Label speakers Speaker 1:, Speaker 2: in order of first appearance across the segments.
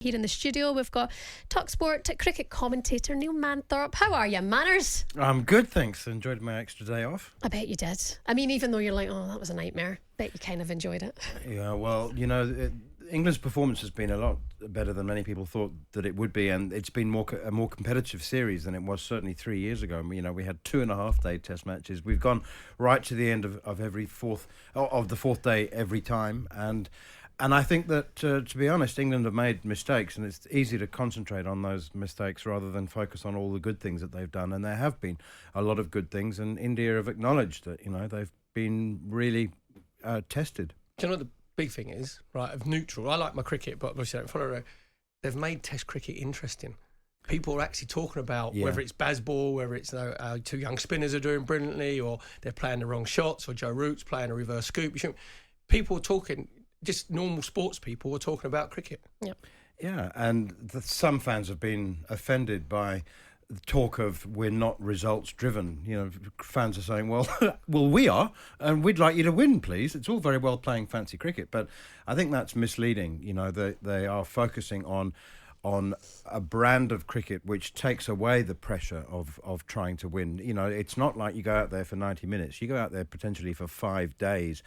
Speaker 1: Here in the studio, we've got talkSPORT cricket commentator Neil Manthorp. How are you, Manners?
Speaker 2: I'm good, thanks. Enjoyed my extra day off.
Speaker 1: I bet you did. I mean, even though you're like, oh, that was a nightmare, bet you kind of enjoyed it.
Speaker 2: Yeah, well, you know, England's performance has been a lot better than many people thought that it would be, and it's been a more competitive series than it was certainly 3 years ago. You know, we had 2.5 day test matches. We've gone right to the end of the fourth day every time, and I think that, to be honest, England have made mistakes, and it's easy to concentrate on those mistakes rather than focus on all the good things that they've done. And there have been a lot of good things, and India have acknowledged that, you know, they've been really tested.
Speaker 3: Do you know what the big thing is, right, of neutral? I like my cricket, but obviously I don't follow it. They've made Test cricket interesting. People are actually talking about whether it's Bazball, whether it's two young spinners are doing brilliantly, or they're playing the wrong shots, or Joe Root's playing a reverse scoop. People are talking... Just normal sports people were talking about cricket.
Speaker 1: Yep.
Speaker 2: Yeah, and some fans have been offended by the talk of we're not results driven. You know, fans are saying, well, we are, and we'd like you to win, please. It's all very well playing fancy cricket, but I think that's misleading. You know, they are focusing on a brand of cricket which takes away the pressure of trying to win. You know, it's not like you go out there for 90 minutes. You go out there potentially for 5 days,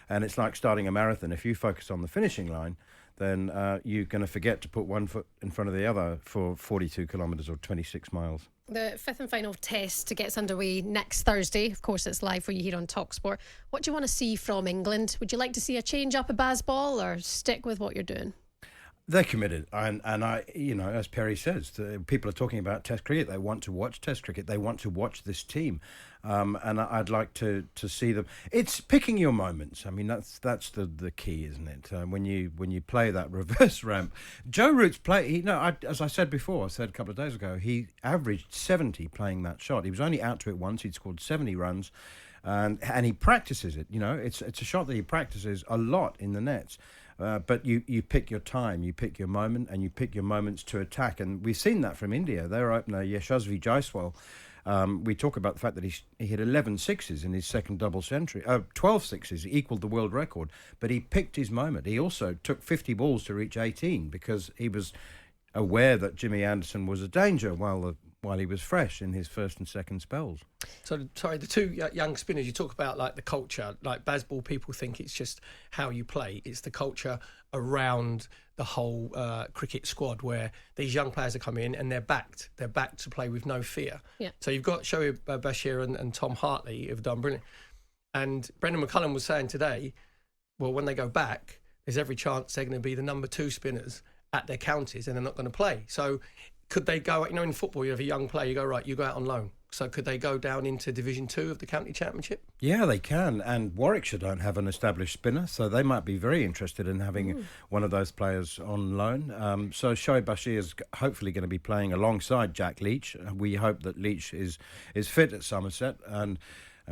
Speaker 2: and it's like starting a marathon. If you focus on the finishing line, then you're going to forget to put one foot in front of the other for 42 kilometres or 26 miles.
Speaker 1: The fifth and final test gets underway next Thursday. Of course, it's live for you here on talkSPORT. What do you want to see from England? Would you like to see a change up of Bazball or stick with what you're doing?
Speaker 2: They're committed, and I, you know, as Perry says, people are talking about Test cricket. They want to watch Test cricket. They want to watch this team, and I'd like to see them. It's picking your moments. I mean, that's the key, isn't it? When you play that reverse ramp, Joe Root's play. As I said before, I said a couple of days ago, he averaged 70 playing that shot. He was only out to it once. He'd scored 70 runs, and he practices it. You know, it's a shot that he practices a lot in the nets. But you pick your time, you pick your moment, and you pick your moments to attack. And we've seen that from India. Their opener, Yashasvi Jaiswal, we talk about the fact that he hit 11 sixes in his second double century, 12 sixes, he equalled the world record. But he picked his moment. He also took 50 balls to reach 18 because he was aware that Jimmy Anderson was a danger while he was fresh in his first and second spells.
Speaker 3: So, sorry, the two young spinners, you talk about like the culture, like Bazball, people think it's just how you play. It's the culture around the whole cricket squad where these young players are coming in and they're backed to play with no fear.
Speaker 1: Yeah.
Speaker 3: So you've got Shoaib Bashir and Tom Hartley who've done brilliant. And Brendan McCullum was saying today, well, when they go back, there's every chance they're going to be the number 2 spinners at their counties and they're not going to play. So could they go, you know, in football, you have a young player, you go, right, you go out on loan. So could they go down into Division 2 of the County Championship?
Speaker 2: Yeah, they can. And Warwickshire don't have an established spinner, so they might be very interested in having one of those players on loan. So Shoaib Bashir is hopefully going to be playing alongside Jack Leach. We hope that Leach is fit at Somerset, and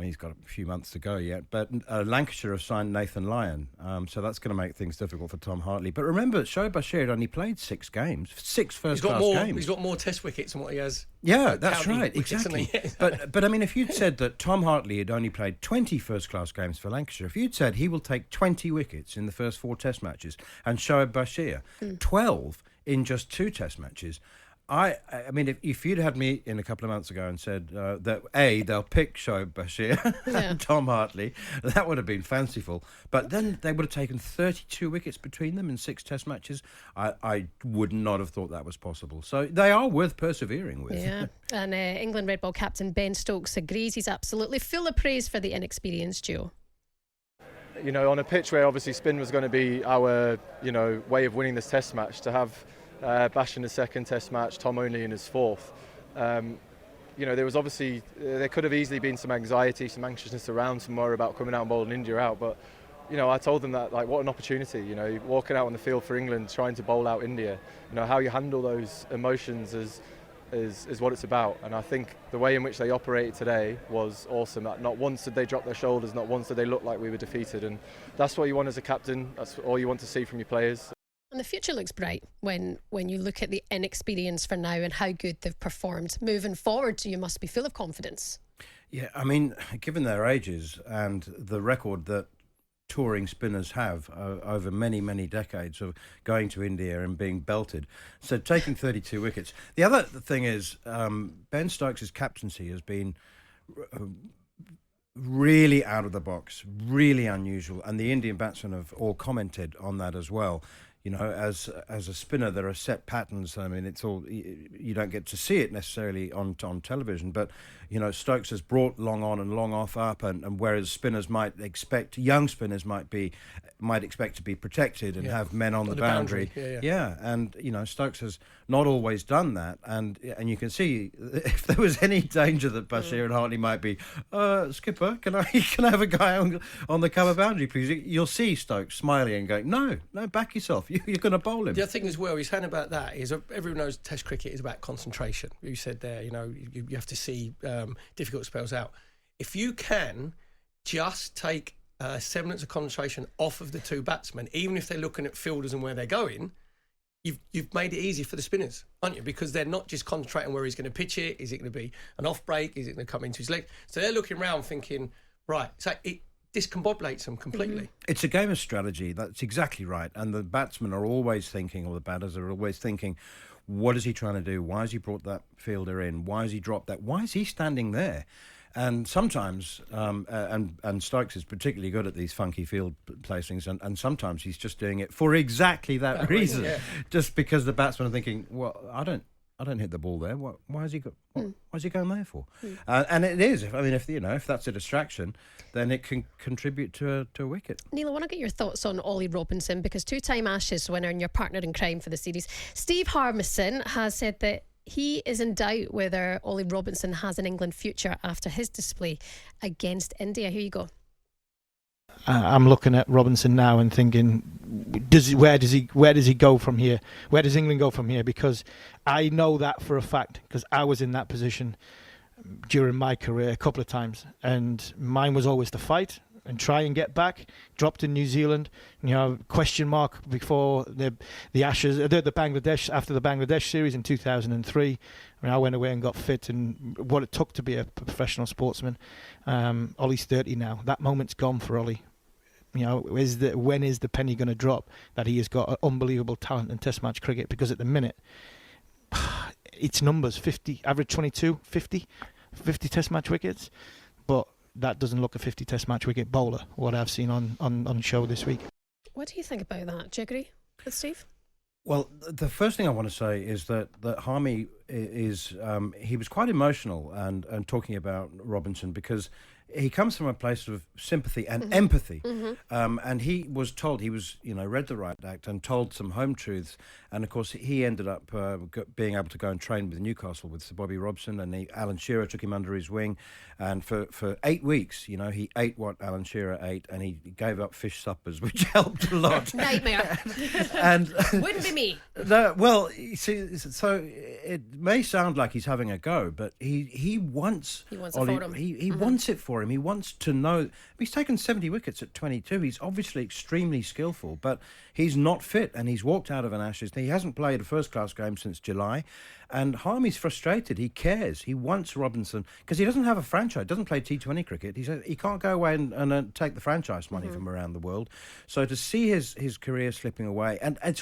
Speaker 2: he's got a few months to go yet. But Lancashire have signed Nathan Lyon, so that's going to make things difficult for Tom Hartley. But remember, Shoaib Bashir had only played 6 games, 6 first-class games.
Speaker 3: He's got more Test wickets than what he has.
Speaker 2: Yeah, that's right, exactly. But I mean, if you'd said that Tom Hartley had only played 20 first-class games for Lancashire, if you'd said he will take 20 wickets in the first 4 Test matches, and Shoaib Bashir 12 in just 2 Test matches, I mean, if you'd had me in a couple of months ago and said that they'll pick Shoaib Bashir and Tom Hartley, that would have been fanciful. But then they would have taken 32 wickets between them in 6 Test matches. I would not have thought that was possible. So they are worth persevering with.
Speaker 1: Yeah, and England Red Ball captain Ben Stokes agrees. He's absolutely full of praise for the inexperienced duo.
Speaker 4: You know, on a pitch where obviously spin was going to be our, way of winning this Test match, to have Bash in his second Test match, Tom only in his fourth. There was obviously, there could have easily been some anxiety, some anxiousness around, some worry about coming out and bowling India out. But, I told them that, what an opportunity, walking out on the field for England, trying to bowl out India. How you handle those emotions is what it's about. And I think the way in which they operated today was awesome. Not once did they drop their shoulders, not once did they look like we were defeated. And that's what you want as a captain. That's all you want to see from your players.
Speaker 1: And the future looks bright when you look at the inexperience for now and how good they've performed. Moving forward, you must be full of confidence.
Speaker 2: Yeah, I mean, given their ages and the record that touring spinners have over many, many decades of going to India and being belted. So taking 32 wickets. The other thing is Ben Stokes' captaincy has been really out of the box, really unusual, and the Indian batsmen have all commented on that as well. You know, as a spinner, there are set patterns. I mean, it's all you don't get to see it necessarily on television, but you know, Stokes has brought long on and long off up, and whereas spinners might expect, young spinners might expect to be protected and have men on the boundary. Yeah, and you know, Stokes has not always done that, and you can see if there was any danger that Bashir and Hartley might be, skipper, can I have a guy on the cover boundary, please? You'll see Stokes smiling and going, no, back yourself. You're going to bowl him.
Speaker 3: The other thing as well he's saying about that is everyone knows Test cricket is about concentration. You said there, you know, you have to see difficult spells out. If you can just take 7 minutes of concentration off of the two batsmen, even if they're looking at fielders and where they're going, you've made it easy for the spinners, aren't you? Because they're not just concentrating where he's going to pitch it. Is it going to be an off break? Is it going to come into his leg? So they're looking around thinking, right, so it discombobulates them completely.
Speaker 2: It's a game of strategy. That's exactly right. And the batsmen are always thinking, or the batters are always thinking, what is he trying to do? Why has he brought that fielder in? Why has he dropped that? Why is he standing there? And sometimes, and Stokes is particularly good at these funky field placings, and sometimes he's just doing it for exactly that reason. Yeah. Just because the batsmen are thinking, well, I don't hit the ball there. Why is he going there for? And it is. If that's a distraction, then it can contribute to a wicket.
Speaker 1: Neil, I want to get your thoughts on Ollie Robinson, because 2-time Ashes winner and your partner in crime for the series, Steve Harmison, has said that he is in doubt whether Ollie Robinson has an England future after his display against India. Here you go.
Speaker 5: I'm looking at Robinson now and thinking, where does he go from here? Where does England go from here? Because I know that for a fact, because I was in that position during my career a couple of times, and mine was always to fight and try and get back. Dropped in New Zealand, question mark before the Ashes, the Bangladesh, after the Bangladesh series in 2003. I went away and got fit, and what it took to be a professional sportsman. Ollie's 30 now. That moment's gone for Ollie. When is the penny going to drop that he has got an unbelievable talent in Test match cricket? Because at the minute, it's numbers, 50, average 22, 50 Test match wickets, but that doesn't look a 50 Test match wicket bowler, what I've seen on show this week.
Speaker 1: What do you think about that? Do you agree with Steve?
Speaker 2: Well, the first thing I want to say is that Harmy is he was quite emotional and talking about Robinson, because he comes from a place of sympathy and empathy, and he was told, he was read the Right Act and told some home truths, and of course he ended up being able to go and train with Newcastle with Sir Bobby Robson, and Alan Shearer took him under his wing, and for 8 weeks, he ate what Alan Shearer ate, and he gave up fish suppers, which helped a lot.
Speaker 1: Nightmare.
Speaker 2: And
Speaker 1: wouldn't be me.
Speaker 2: No, well, you see, so it may sound like he's having a go, but he wants
Speaker 1: it for him.
Speaker 2: He wants it for him. He wants to know. He's taken 70 wickets at 22. He's obviously extremely skillful, but he's not fit, and he's walked out of an Ashes. He hasn't played a first-class game since July, and Harmy's frustrated. He cares. He wants Robinson, because he doesn't have a franchise. Doesn't play T20 cricket. He can't go away and take the franchise money from around the world. So to see his career slipping away, and it's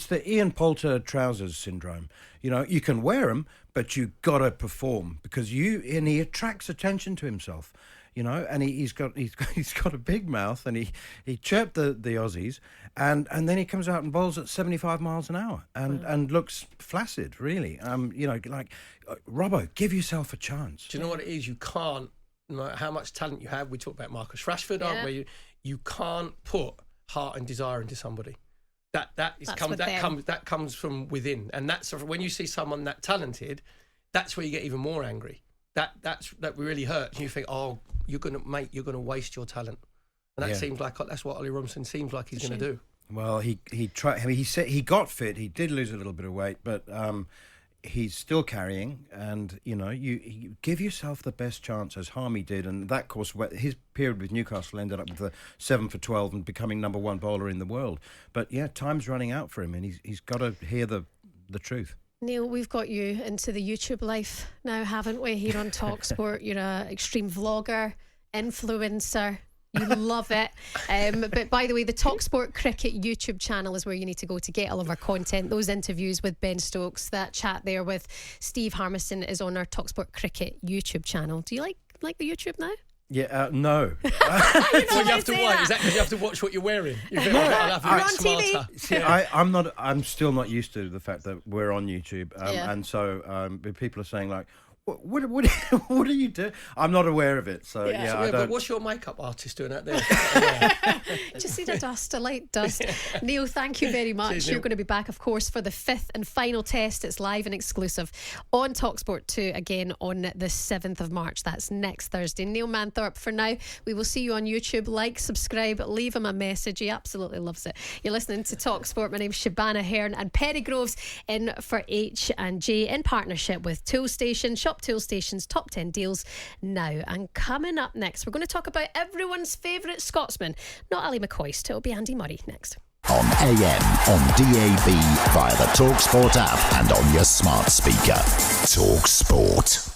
Speaker 2: the Ian Poulter trousers syndrome. You can wear them, but you got to perform, because he attracts attention to himself. And he's got a big mouth, and he chirped the Aussies, and then he comes out and bowls at 75 miles an hour and looks flaccid, really. Robbo, give yourself a chance.
Speaker 3: Do you know what it is? You can't, no matter how much talent you have. We talk about Marcus Rashford, aren't we? You can't put heart and desire into somebody. That comes from within, and that's when you see someone that talented, that's where you get even more angry. That really hurts. You think, oh, you're gonna waste your talent, and that seems like that's what Ollie Robinson seems like he's going to do.
Speaker 2: Well, he tried. He said he got fit. He did lose a little bit of weight, but he's still carrying. And you give yourself the best chance, as Harmy did, and that course, his period with Newcastle ended up with a 7 for 12 and becoming number one bowler in the world. But time's running out for him, and he's got to hear the truth.
Speaker 1: Neil, we've got you into the YouTube life now, haven't we, here on talkSPORT? You're an extreme vlogger, influencer. You love it. But by the way, the talkSPORT Cricket YouTube channel is where you need to go to get all of our content. Those interviews with Ben Stokes, that chat there with Steve Harmison is on our talkSPORT Cricket YouTube channel. Do you like the YouTube now?
Speaker 2: Yeah, no.
Speaker 3: Well, you have to wait. Is that because you have to watch what you're wearing? You're
Speaker 1: You're on TV.
Speaker 2: See, I'm still not used to the fact that we're on YouTube, and so people are saying like, what do you do? I'm not aware of it, so yeah. I don't.
Speaker 3: But what's your makeup artist doing out there?
Speaker 1: Just see the dust, a light dust. Neil, thank you very much.
Speaker 3: Cheers,
Speaker 1: You're
Speaker 3: Neil.
Speaker 1: going to be back, of course, for the 5th and final test. It's live and exclusive on talkSPORT 2 again on the 7th of March. That's next Thursday. Neil Manthorp, for now, we will see you on YouTube. Like, subscribe, leave him a message. He absolutely loves it. You're listening to talkSPORT. My name's Shabana Hearn, and Perry Groves in for H&J in partnership with Toolstation. Shop Toolstation's top 10 deals now. And coming up next, we're going to talk about everyone's favourite Scotsman, not Ali McCoist. It'll be Andy Murray next.
Speaker 6: On AM, on DAB, via the talkSPORT app and on your smart speaker. talkSPORT.